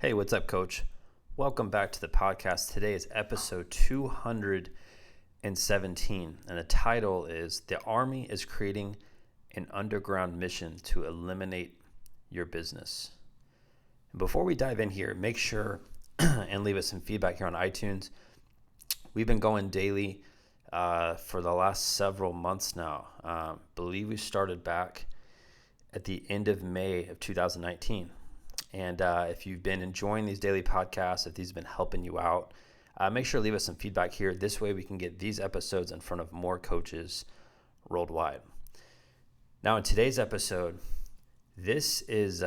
Hey, what's up, Coach? Welcome back to the podcast. Today is episode 217, and the title is The Army is Creating an Underground Mission to Eliminate Your Business. And before we dive in here, make sure and leave us some feedback here on iTunes. We've been going daily for the last several months now. Believe we started back at the end of May of 2019. And if you've been enjoying these daily podcasts, if these have been helping you out, make sure to leave us some feedback here. This way we can get these episodes in front of more coaches worldwide. Now, in today's episode, this is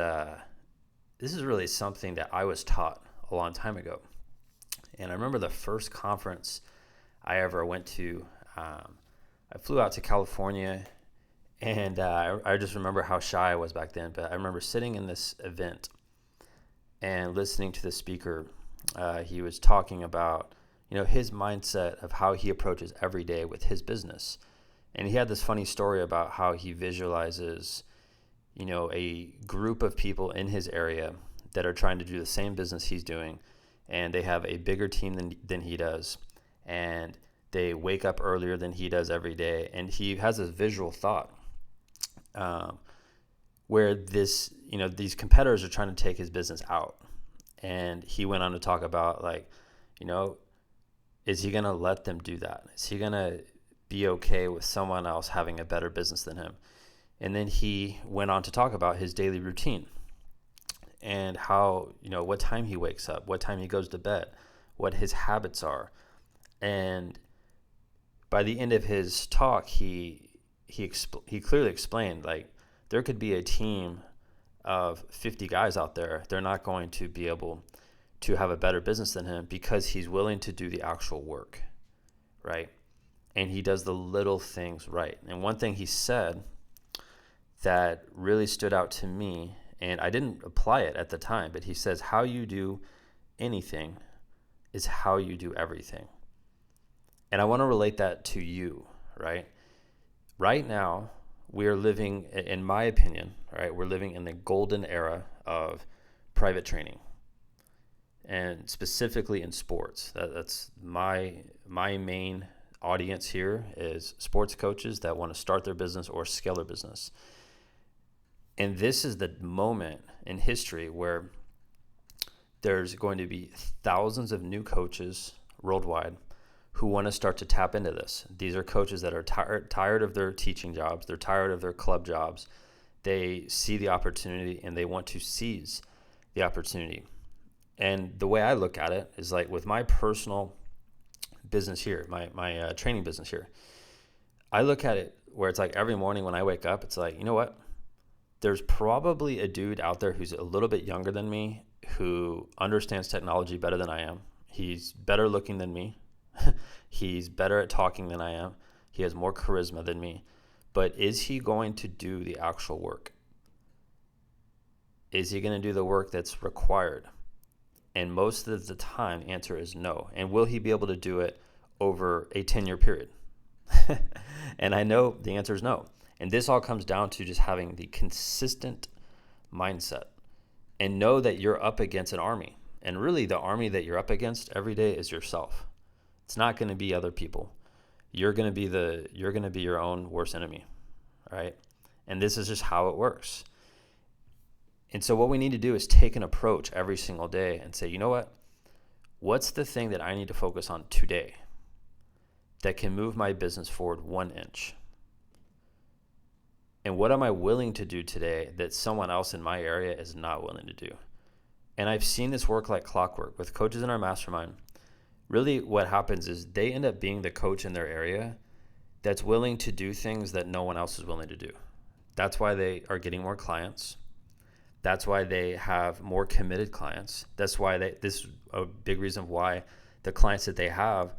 really something that I was taught a long time ago. And I remember the first conference I ever went to. I flew out to California, and I just remember how shy I was back then. But I remember sitting in this event and listening to the speaker. He was talking about, his mindset of how he approaches every day with his business. And he had this funny story about how he visualizes, a group of people in his area that are trying to do the same business he's doing, and they have a bigger team than he does, and they wake up earlier than he does every day. And he has this visual thought where these competitors are trying to take his business out. And he went on to talk about, is he going to let them do that? Is he going to be okay with someone else having a better business than him? And then he went on to talk about his daily routine and how, what time he wakes up, what time he goes to bed, what his habits are. And by the end of his talk, he clearly explained, there could be a team of 50 guys out there. They're not going to be able to have a better business than him because he's willing to do the actual work, right? And he does the little things right. And one thing he said that really stood out to me, and I didn't apply it at the time, but he says, how you do anything is how you do everything. And I want to relate that to you, right? Right now, we are living, in my opinion, right? We're living in the golden era of private training, and specifically in sports. That's my main audience here is sports coaches that want to start their business or scale their business. And this is the moment in history where there's going to be thousands of new coaches worldwide who want to start to tap into this. These are coaches that are tired of their teaching jobs. They're tired of their club jobs. They see the opportunity and they want to seize the opportunity. And the way I look at it is with my personal business here, my training business here, I look at it where it's every morning when I wake up, it's you know what? There's probably a dude out there who's a little bit younger than me who understands technology better than I am. He's better looking than me. He's better at talking than I am. He has more charisma than me. But is he going to do the actual work? Is he going to do the work that's required? And most of the time, the answer is no. And will he be able to do it over a 10-year period? And I know the answer is no. And this all comes down to just having the consistent mindset and know that you're up against an army. And really, the army that you're up against every day is yourself. It's not going to be other people. You're going to be your own worst enemy, right? And this is just how it works. And so what we need to do is take an approach every single day and say, you know what? What's the thing that I need to focus on today that can move my business forward 1 inch? And what am I willing to do today that someone else in my area is not willing to do? And I've seen this work like clockwork with coaches in our mastermind. Really what happens is they end up being the coach in their area that's willing to do things that no one else is willing to do. That's why they are getting more clients. That's why they have more committed clients. That's why this is a big reason why the clients that they have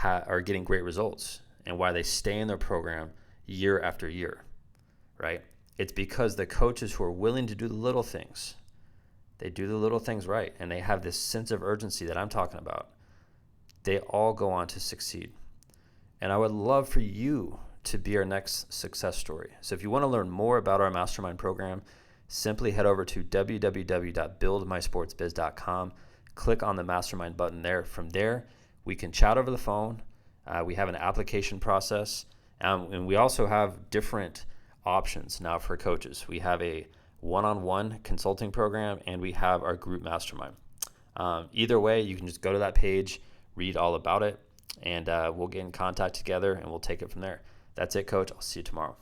are getting great results and why they stay in their program year after year, right? It's because the coaches who are willing to do the little things, they do the little things right, and they have this sense of urgency that I'm talking about. They all go on to succeed. And I would love for you to be our next success story. So if you want to learn more about our mastermind program, simply head over to www.buildmysportsbiz.com, click on the mastermind button there. From there, we can chat over the phone. We have an application process, and we also have different options now for coaches. We have a one-on-one consulting program, and we have our group mastermind. Either way, you can just go to that page, read all about it, and we'll get in contact together, and we'll take it from there. That's it, Coach. I'll see you tomorrow.